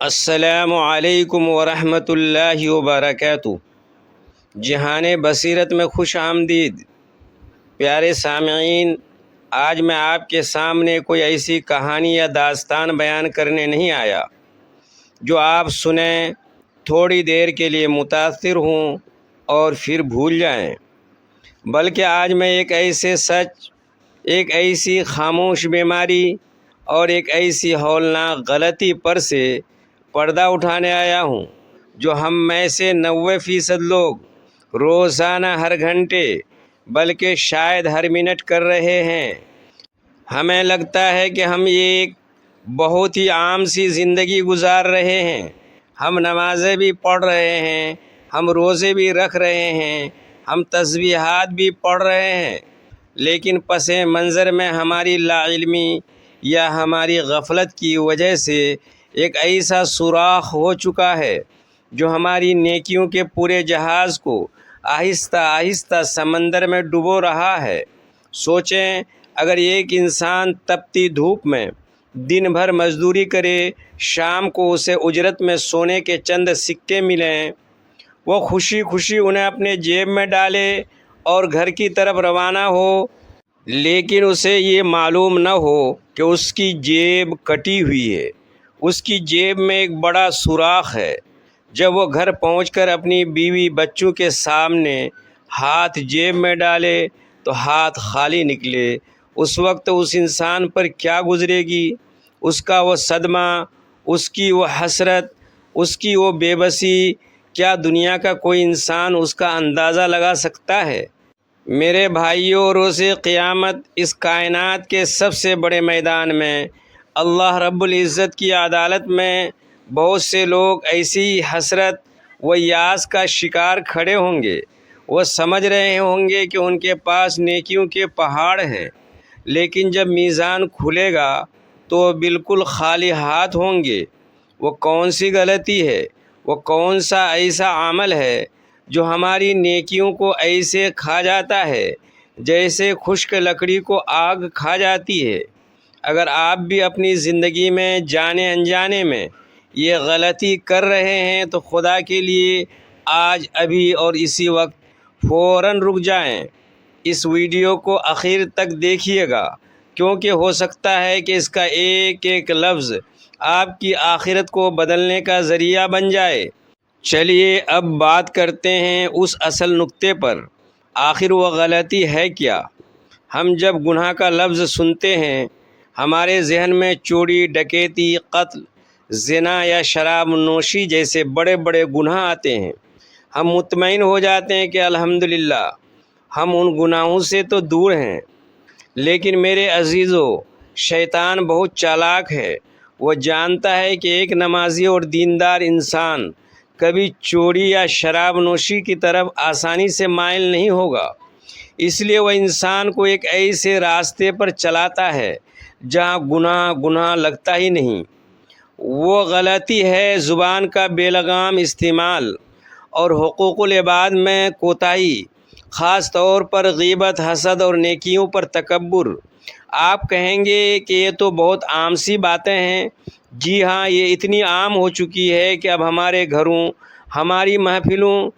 السلام علیکم ورحمۃ اللہ وبرکاتہ۔ جہان بصیرت میں خوش آمدید۔ پیارے سامعین، آج میں آپ کے سامنے کوئی ایسی کہانی یا داستان بیان کرنے نہیں آیا جو آپ سنیں، تھوڑی دیر کے لیے متاثر ہوں اور پھر بھول جائیں، بلکہ آج میں ایک ایسے سچ، ایک ایسی خاموش بیماری اور ایک ایسی ہولناک غلطی پر سے پردہ اٹھانے آیا ہوں جو ہم میں سے 90% لوگ روزانہ ہر گھنٹے بلکہ شاید ہر منٹ کر رہے ہیں۔ ہمیں لگتا ہے کہ ہم ایک بہت ہی عام سی زندگی گزار رہے ہیں، ہم نمازیں بھی پڑھ رہے ہیں، ہم روزے بھی رکھ رہے ہیں، ہم تسبیحات بھی پڑھ رہے ہیں، لیکن پس منظر میں ہماری لاعلمی یا ہماری غفلت کی وجہ سے ایک ایسا سوراخ ہو چکا ہے جو ہماری نیکیوں کے پورے جہاز کو آہستہ آہستہ سمندر میں ڈبو رہا ہے۔ سوچیں، اگر ایک انسان تپتی دھوپ میں دن بھر مزدوری کرے، شام کو اسے اجرت میں سونے کے چند سکے ملیں، وہ خوشی خوشی انہیں اپنے جیب میں ڈالے اور گھر کی طرف روانہ ہو، لیکن اسے یہ معلوم نہ ہو کہ اس کی جیب کٹی ہوئی ہے، اس کی جیب میں ایک بڑا سوراخ ہے۔ جب وہ گھر پہنچ کر اپنی بیوی بچوں کے سامنے ہاتھ جیب میں ڈالے تو ہاتھ خالی نکلے، اس وقت اس انسان پر کیا گزرے گی؟ اس کا وہ صدمہ، اس کی وہ حسرت، اس کی وہ بے بسی، کیا دنیا کا کوئی انسان اس کا اندازہ لگا سکتا ہے؟ میرے بھائیوں، روز قیامت اس کائنات کے سب سے بڑے میدان میں اللہ رب العزت کی عدالت میں بہت سے لوگ ایسی حسرت و یاس کا شکار کھڑے ہوں گے۔ وہ سمجھ رہے ہوں گے کہ ان کے پاس نیکیوں کے پہاڑ ہیں، لیکن جب میزان کھلے گا تو وہ بالکل خالی ہاتھ ہوں گے۔ وہ کون سی غلطی ہے، وہ کون سا ایسا عمل ہے جو ہماری نیکیوں کو ایسے کھا جاتا ہے جیسے خشک لکڑی کو آگ کھا جاتی ہے؟ اگر آپ بھی اپنی زندگی میں جانے انجانے میں یہ غلطی کر رہے ہیں تو خدا کے لیے آج ابھی اور اسی وقت فوراً رک جائیں، اس ویڈیو کو آخر تک دیکھیے گا، کیونکہ ہو سکتا ہے کہ اس کا ایک ایک لفظ آپ کی آخرت کو بدلنے کا ذریعہ بن جائے۔ چلیے اب بات کرتے ہیں اس اصل نقطے پر، آخر وہ غلطی ہے کیا؟ ہم جب گناہ کا لفظ سنتے ہیں، ہمارے ذہن میں چوری، ڈکیتی، قتل، زنا یا شراب نوشی جیسے بڑے بڑے گناہ آتے ہیں۔ ہم مطمئن ہو جاتے ہیں کہ الحمدللہ ہم ان گناہوں سے تو دور ہیں، لیکن میرے عزیزو، شیطان بہت چالاک ہے۔ وہ جانتا ہے کہ ایک نمازی اور دیندار انسان کبھی چوری یا شراب نوشی کی طرف آسانی سے مائل نہیں ہوگا، اس لیے وہ انسان کو ایک ایسے راستے پر چلاتا ہے جہاں گناہ لگتا ہی نہیں۔ وہ غلطی ہے زبان کا بے لگام استعمال اور حقوق العباد میں کوتاہی، خاص طور پر غیبت، حسد اور نیکیوں پر تکبر۔ آپ کہیں گے کہ یہ تو بہت عام سی باتیں ہیں۔ جی ہاں، یہ اتنی عام ہو چکی ہے کہ اب ہمارے گھروں، ہماری محفلوں،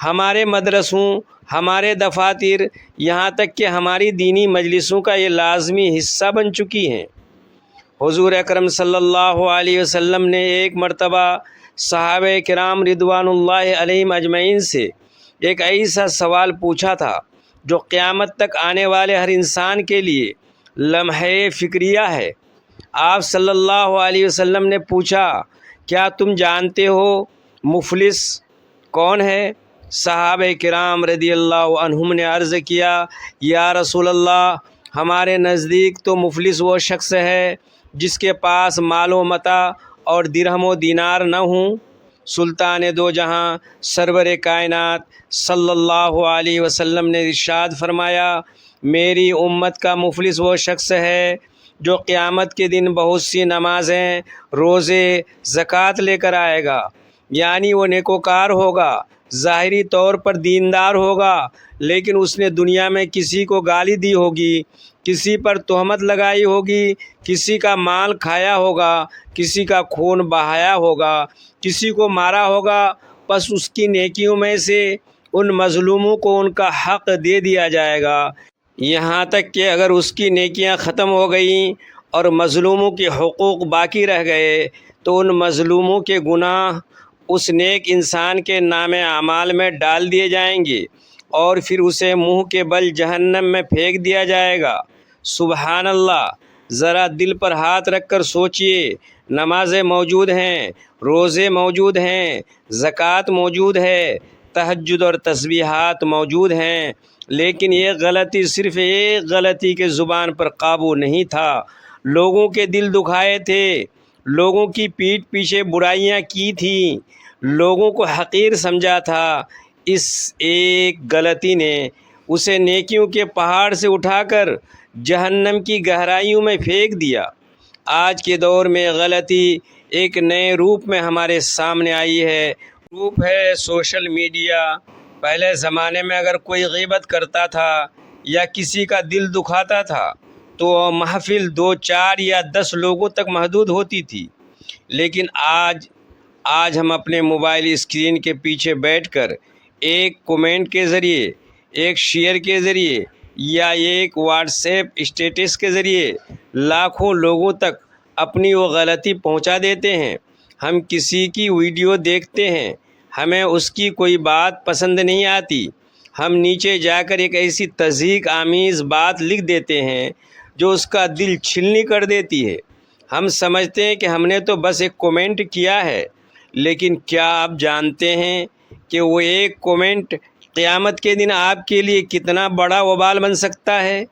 ہمارے مدرسوں، ہمارے دفاتر، یہاں تک کہ ہماری دینی مجلسوں کا یہ لازمی حصہ بن چکی ہیں۔ حضور اکرم صلی اللہ علیہ وسلم نے ایک مرتبہ صحابہ کرام رضوان اللہ علیہم اجمعین سے ایک ایسا سوال پوچھا تھا جو قیامت تک آنے والے ہر انسان کے لیے لمحہ فکریہ ہے۔ آپ صلی اللہ علیہ وسلم نے پوچھا، کیا تم جانتے ہو مفلس کون ہے؟ صحابہ کرام رضی اللہ عنہم نے عرض کیا، یا رسول اللہ، ہمارے نزدیک تو مفلس وہ شخص ہے جس کے پاس مال و متاع اور درہم و دینار نہ ہوں۔ سلطان دو جہاں سرور کائنات صلی اللہ علیہ وسلم نے ارشاد فرمایا، میری امت کا مفلس وہ شخص ہے جو قیامت کے دن بہت سی نمازیں، روزے، زکوٰۃ لے کر آئے گا، یعنی وہ نیکوکار ہوگا، ظاہری طور پر دیندار ہوگا، لیکن اس نے دنیا میں کسی کو گالی دی ہوگی، کسی پر تہمت لگائی ہوگی، کسی کا مال کھایا ہوگا، کسی کا خون بہایا ہوگا، کسی کو مارا ہوگا، بس اس کی نیکیوں میں سے ان مظلوموں کو ان کا حق دے دیا جائے گا، یہاں تک کہ اگر اس کی نیکیاں ختم ہو گئیں اور مظلوموں کے حقوق باقی رہ گئے تو ان مظلوموں کے گناہ اس نیک انسان کے نام اعمال میں ڈال دیے جائیں گے اور پھر اسے منہ کے بل جہنم میں پھینک دیا جائے گا۔ سبحان اللہ! ذرا دل پر ہاتھ رکھ کر سوچئے، نمازیں موجود ہیں، روزے موجود ہیں، زکوٰۃ موجود ہے، تہجد اور تسبیحات موجود ہیں، لیکن یہ غلطی، صرف ایک غلطی کے زبان پر قابو نہیں تھا، لوگوں کے دل دکھائے تھے، لوگوں کی پیٹھ پیچھے برائیاں کی تھیں، لوگوں کو حقیر سمجھا تھا۔ اس ایک غلطی نے اسے نیکیوں کے پہاڑ سے اٹھا کر جہنم کی گہرائیوں میں پھینک دیا۔ آج کے دور میں غلطی ایک نئے روپ میں ہمارے سامنے آئی ہے، روپ ہے سوشل میڈیا۔ پہلے زمانے میں اگر کوئی غیبت کرتا تھا یا کسی کا دل دکھاتا تھا تو محفل 2 4 یا 10 لوگوں تک محدود ہوتی تھی، لیکن آج ہم اپنے موبائل اسکرین کے پیچھے بیٹھ کر ایک کومنٹ کے ذریعے، ایک شیئر کے ذریعے یا ایک واٹس ایپ اسٹیٹس کے ذریعے لاکھوں لوگوں تک اپنی وہ غلطی پہنچا دیتے ہیں۔ ہم کسی کی ویڈیو دیکھتے ہیں، ہمیں اس کی کوئی بات پسند نہیں آتی، ہم نیچے جا کر ایک ایسی تضحیک آمیز بات لکھ دیتے ہیں جو اس کا دل چھلنی کر دیتی ہے۔ ہم سمجھتے ہیں کہ ہم نے تو بس ایک کومنٹ کیا ہے، لیکن کیا آپ جانتے ہیں کہ وہ ایک کومنٹ قیامت کے دن آپ کے لیے کتنا بڑا وبال بن سکتا ہے؟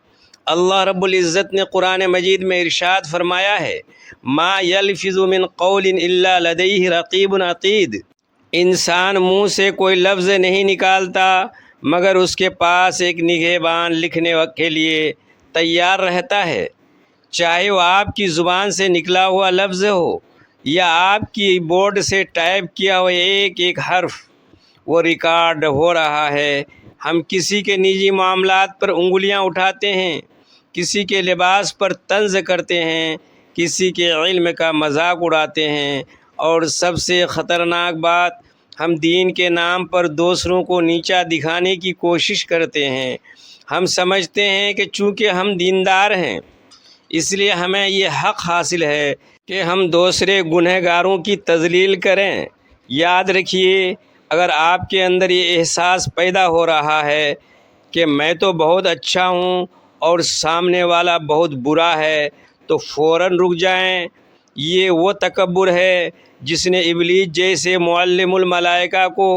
اللہ رب العزت نے قرآن مجید میں ارشاد فرمایا ہے، ما یلفظ من قول الا لدیہ رقیب عتید۔ انسان منہ سے کوئی لفظ نہیں نکالتا مگر اس کے پاس ایک نگہبان لکھنے کے لیے تیار رہتا ہے، چاہے وہ آپ کی زبان سے نکلا ہوا لفظ ہو یا آپ کی بورڈ سے ٹائپ کیا ہوا ایک ایک حرف، وہ ریکارڈ ہو رہا ہے۔ ہم کسی کے نجی معاملات پر انگلیاں اٹھاتے ہیں، کسی کے لباس پر طنز کرتے ہیں، کسی کے علم کا مذاق اڑاتے ہیں، اور سب سے خطرناک بات، ہم دین کے نام پر دوسروں کو نیچا دکھانے کی کوشش کرتے ہیں۔ ہم سمجھتے ہیں کہ چونکہ ہم دیندار ہیں اس لیے ہمیں یہ حق حاصل ہے کہ ہم دوسرے گنہگاروں کی تذلیل کریں۔ یاد رکھیے، اگر آپ کے اندر یہ احساس پیدا ہو رہا ہے کہ میں تو بہت اچھا ہوں اور سامنے والا بہت برا ہے تو فوراً رک جائیں۔ یہ وہ تکبر ہے جس نے ابلیس جیسے معلم الملائکہ کو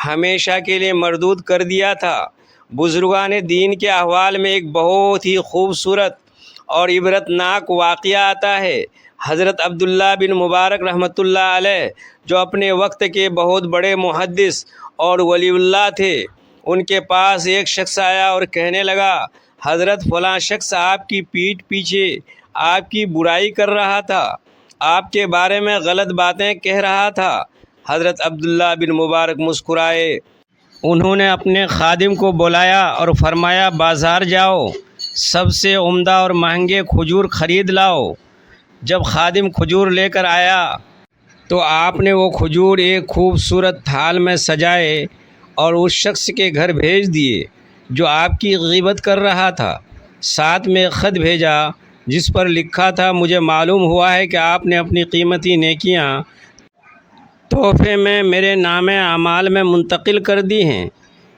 ہمیشہ کے لیے مردود کر دیا تھا۔ بزرگان دین کے احوال میں ایک بہت ہی خوبصورت اور عبرتناک واقعہ آتا ہے۔ حضرت عبداللہ بن مبارک رحمۃ اللہ علیہ، جو اپنے وقت کے بہت بڑے محدث اور ولی اللہ تھے، ان کے پاس ایک شخص آیا اور کہنے لگا، حضرت فلاں شخص آپ کی پیٹھ پیچھے آپ کی برائی کر رہا تھا، آپ کے بارے میں غلط باتیں کہہ رہا تھا۔ حضرت عبداللہ بن مبارک مسکرائے، انہوں نے اپنے خادم کو بلایا اور فرمایا، بازار جاؤ، سب سے عمدہ اور مہنگے کھجور خرید لاؤ۔ جب خادم کھجور لے کر آیا تو آپ نے وہ کھجور ایک خوبصورت تھال میں سجائے اور اس شخص کے گھر بھیج دیے جو آپ کی غیبت کر رہا تھا۔ ساتھ میں ایک خط بھیجا جس پر لکھا تھا، مجھے معلوم ہوا ہے کہ آپ نے اپنی قیمتی نیکیاں تحفے میں میرے نام اعمال میں منتقل کر دی ہیں۔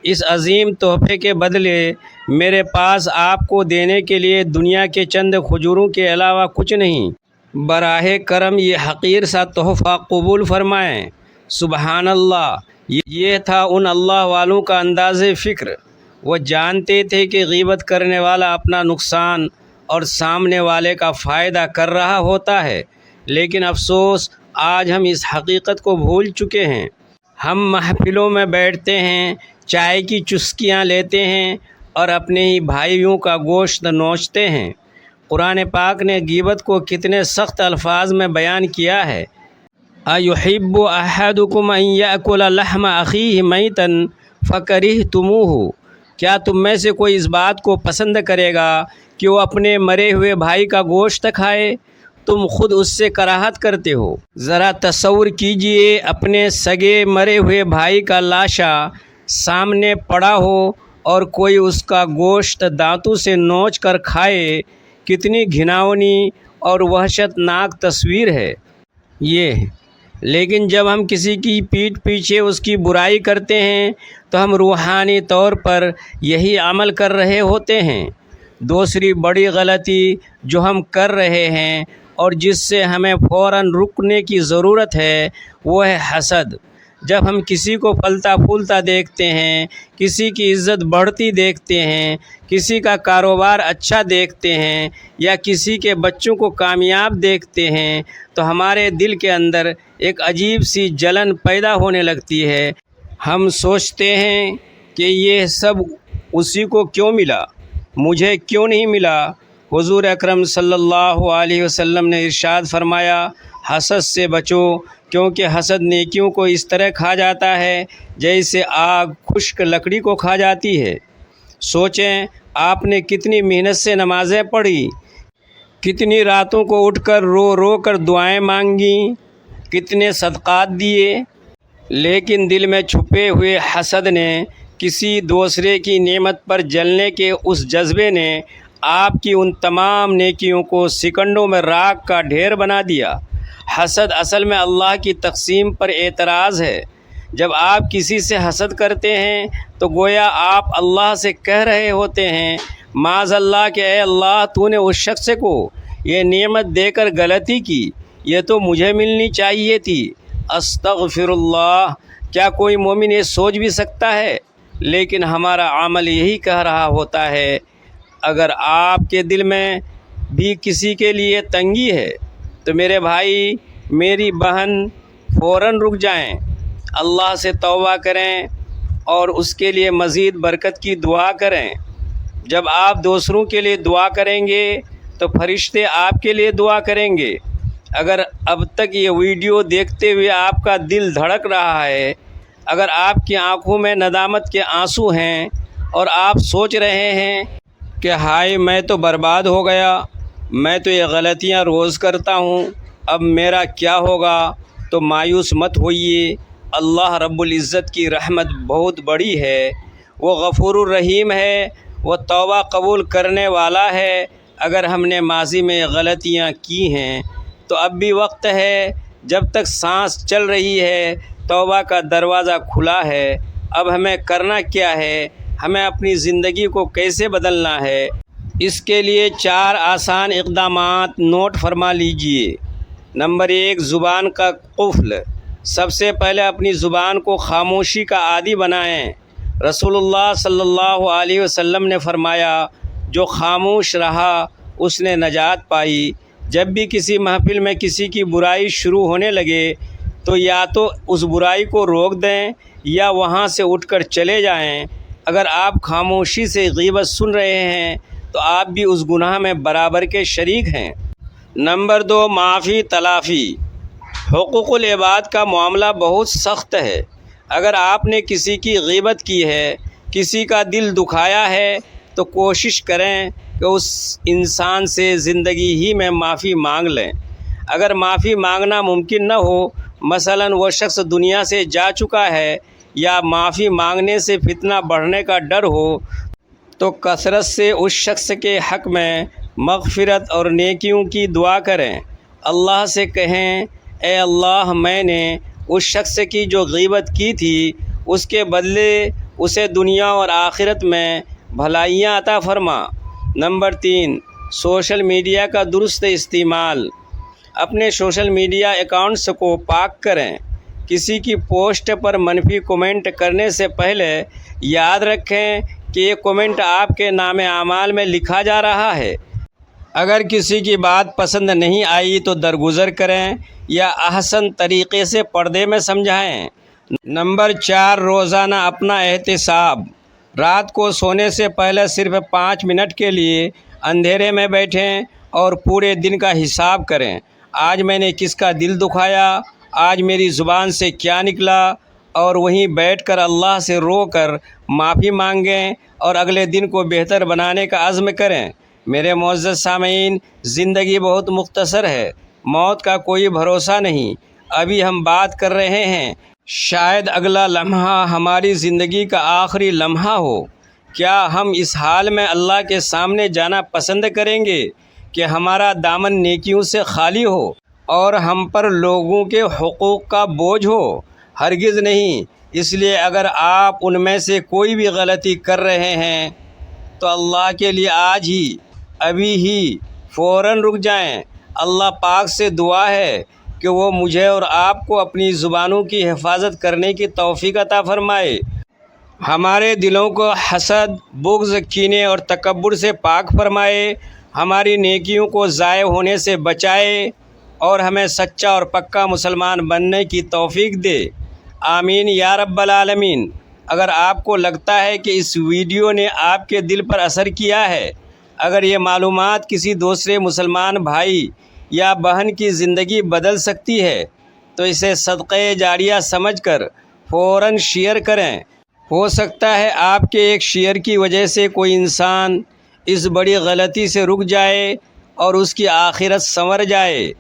اس عظیم تحفے کے بدلے میرے پاس آپ کو دینے کے لیے دنیا کے چند کھجوروں کے علاوہ کچھ نہیں، براہ کرم یہ حقیر سا تحفہ قبول فرمائیں۔ سبحان اللہ! یہ تھا ان اللہ والوں کا انداز فکر۔ وہ جانتے تھے کہ غیبت کرنے والا اپنا نقصان اور سامنے والے کا فائدہ کر رہا ہوتا ہے، لیکن افسوس آج ہم اس حقیقت کو بھول چکے ہیں۔ ہم محفلوں میں بیٹھتے ہیں، چائے کی چسکیاں لیتے ہیں اور اپنے ہی بھائیوں کا گوشت نوچتے ہیں۔ قرآن پاک نے غیبت کو کتنے سخت الفاظ میں بیان کیا ہے۔ اَیُحِبُّ أَحَدُکُمْ أَن یأکل لحم أخیہ میتا فکرہتموہ، کیا تم میں سے کوئی اس بات کو پسند کرے گا کہ وہ اپنے مرے ہوئے بھائی کا گوشت کھائے، تم خود اس سے کراہت کرتے ہو۔ ذرا تصور کیجئے اپنے سگے مرے ہوئے بھائی کا لاشا سامنے پڑا ہو اور کوئی اس کا گوشت دانتوں سے نوچ کر کھائے، کتنی گھناؤنی اور وحشت ناک تصویر ہے یہ۔ لیکن جب ہم کسی کی پیٹھ پیچھے اس کی برائی کرتے ہیں تو ہم روحانی طور پر یہی عمل کر رہے ہوتے ہیں۔ دوسری بڑی غلطی جو ہم کر رہے ہیں اور جس سے ہمیں فوراً رکنے کی ضرورت ہے وہ ہے حسد۔ جب ہم کسی کو پھلتا پھولتا دیکھتے ہیں، کسی کی عزت بڑھتی دیکھتے ہیں، کسی کا کاروبار اچھا دیکھتے ہیں یا کسی کے بچوں کو کامیاب دیکھتے ہیں تو ہمارے دل کے اندر ایک عجیب سی جلن پیدا ہونے لگتی ہے۔ ہم سوچتے ہیں کہ یہ سب اسی کو کیوں ملا، مجھے کیوں نہیں ملا؟ حضور اکرم صلی اللہ علیہ وسلم نے ارشاد فرمایا، حسد سے بچو، کیونکہ حسد نیکیوں کو اس طرح کھا جاتا ہے جیسے آگ خشک لکڑی کو کھا جاتی ہے۔ سوچیں، آپ نے کتنی محنت سے نمازیں پڑھی، کتنی راتوں کو اٹھ کر رو رو کر دعائیں مانگیں، کتنے صدقات دیے، لیکن دل میں چھپے ہوئے حسد نے، کسی دوسرے کی نعمت پر جلنے کے اس جذبے نے آپ کی ان تمام نیکیوں کو سیکنڈوں میں راکھ کا ڈھیر بنا دیا۔ حسد اصل میں اللہ کی تقسیم پر اعتراض ہے۔ جب آپ کسی سے حسد کرتے ہیں تو گویا آپ اللہ سے کہہ رہے ہوتے ہیں، معاذ اللہ کہ اے اللہ، تو نے اس شخص کو یہ نعمت دے کر غلطی کی، یہ تو مجھے ملنی چاہیے تھی۔ استغفر اللہ! کیا کوئی مومن یہ سوچ بھی سکتا ہے؟ لیکن ہمارا عمل یہی کہہ رہا ہوتا ہے۔ اگر آپ کے دل میں بھی کسی کے لیے تنگی ہے تو میرے بھائی، میری بہن، فوراً رک جائیں، اللہ سے توبہ کریں اور اس کے لیے مزید برکت کی دعا کریں۔ جب آپ دوسروں کے لیے دعا کریں گے تو فرشتے آپ کے لیے دعا کریں گے۔ اگر اب تک یہ ویڈیو دیکھتے ہوئے آپ کا دل دھڑک رہا ہے، اگر آپ کی آنکھوں میں ندامت کے آنسو ہیں اور آپ سوچ رہے ہیں کہ ہائے میں تو برباد ہو گیا، میں تو یہ غلطیاں روز کرتا ہوں، اب میرا کیا ہوگا، تو مایوس مت ہوئیے۔ اللہ رب العزت کی رحمت بہت بڑی ہے، وہ غفور الرحیم ہے، وہ توبہ قبول کرنے والا ہے۔ اگر ہم نے ماضی میں غلطیاں کی ہیں تو اب بھی وقت ہے، جب تک سانس چل رہی ہے توبہ کا دروازہ کھلا ہے۔ اب ہمیں کرنا کیا ہے، ہمیں اپنی زندگی کو کیسے بدلنا ہے، اس کے لیے 4 آسان اقدامات نوٹ فرما لیجئے۔ نمبر 1، زبان کا قفل۔ سب سے پہلے اپنی زبان کو خاموشی کا عادی بنائیں۔ رسول اللہ صلی اللہ علیہ وسلم نے فرمایا، جو خاموش رہا اس نے نجات پائی۔ جب بھی کسی محفل میں کسی کی برائی شروع ہونے لگے تو یا تو اس برائی کو روک دیں یا وہاں سے اٹھ کر چلے جائیں۔ اگر آپ خاموشی سے غیبت سن رہے ہیں تو آپ بھی اس گناہ میں برابر کے شریک ہیں۔ نمبر 2، معافی تلافی۔ حقوق العباد کا معاملہ بہت سخت ہے۔ اگر آپ نے کسی کی غیبت کی ہے، کسی کا دل دکھایا ہے تو کوشش کریں کہ اس انسان سے زندگی ہی میں معافی مانگ لیں۔ اگر معافی مانگنا ممکن نہ ہو، مثلاً وہ شخص دنیا سے جا چکا ہے یا معافی مانگنے سے فتنہ بڑھنے کا ڈر ہو، تو کثرت سے اس شخص کے حق میں مغفرت اور نیکیوں کی دعا کریں۔ اللہ سے کہیں، اے اللہ، میں نے اس شخص کی جو غیبت کی تھی اس کے بدلے اسے دنیا اور آخرت میں بھلائیاں عطا فرما۔ نمبر 3، سوشل میڈیا کا درست استعمال۔ اپنے سوشل میڈیا اکاؤنٹس کو پاک کریں۔ کسی کی پوسٹ پر منفی کومنٹ کرنے سے پہلے یاد رکھیں کہ یہ کومنٹ آپ کے نام اعمال میں لکھا جا رہا ہے۔ اگر کسی کی بات پسند نہیں آئی تو درگزر کریں یا احسن طریقے سے پردے میں سمجھائیں۔ نمبر 4، روزانہ اپنا احتساب۔ رات کو سونے سے پہلے صرف 5 منٹ کے لیے اندھیرے میں بیٹھیں اور پورے دن کا حساب کریں۔ آج میں نے کس کا دل دکھایا، آج میری زبان سے کیا نکلا، اور وہیں بیٹھ کر اللہ سے رو کر معافی مانگیں اور اگلے دن کو بہتر بنانے کا عزم کریں۔ میرے معزز سامعین، زندگی بہت مختصر ہے، موت کا کوئی بھروسہ نہیں۔ ابھی ہم بات کر رہے ہیں، شاید اگلا لمحہ ہماری زندگی کا آخری لمحہ ہو۔ کیا ہم اس حال میں اللہ کے سامنے جانا پسند کریں گے کہ ہمارا دامن نیکیوں سے خالی ہو اور ہم پر لوگوں کے حقوق کا بوجھ ہو؟ ہرگز نہیں۔ اس لیے اگر آپ ان میں سے کوئی بھی غلطی کر رہے ہیں تو اللہ کے لیے آج ہی، ابھی ہی فوراً رک جائیں۔ اللہ پاک سے دعا ہے کہ وہ مجھے اور آپ کو اپنی زبانوں کی حفاظت کرنے کی توفیق عطا فرمائے، ہمارے دلوں کو حسد، بغض، کینے اور تکبر سے پاک فرمائے، ہماری نیکیوں کو ضائع ہونے سے بچائے اور ہمیں سچا اور پکا مسلمان بننے کی توفیق دے۔ آمین یا رب العالمین۔ اگر آپ کو لگتا ہے کہ اس ویڈیو نے آپ کے دل پر اثر کیا ہے، اگر یہ معلومات کسی دوسرے مسلمان بھائی یا بہن کی زندگی بدل سکتی ہے تو اسے صدقہ جاریہ سمجھ کر فوراً شیئر کریں۔ ہو سکتا ہے آپ کے ایک شیئر کی وجہ سے کوئی انسان اس بڑی غلطی سے رک جائے اور اس کی آخرت سنور جائے۔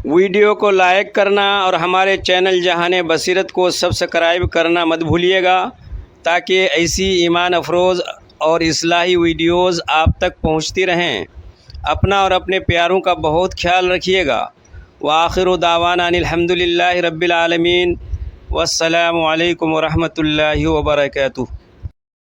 ویڈیو کو لائک کرنا اور ہمارے چینل جہان بصیرت کو سبسکرائب کرنا مت بھولیے گا تاکہ ایسی ایمان افروز اور اصلاحی ویڈیوز آپ تک پہنچتی رہیں۔ اپنا اور اپنے پیاروں کا بہت خیال رکھیے گا۔ وآخر دعوانا ان الحمد للہ رب العالمین، والسلام علیکم ورحمۃ اللہ وبرکاتہ۔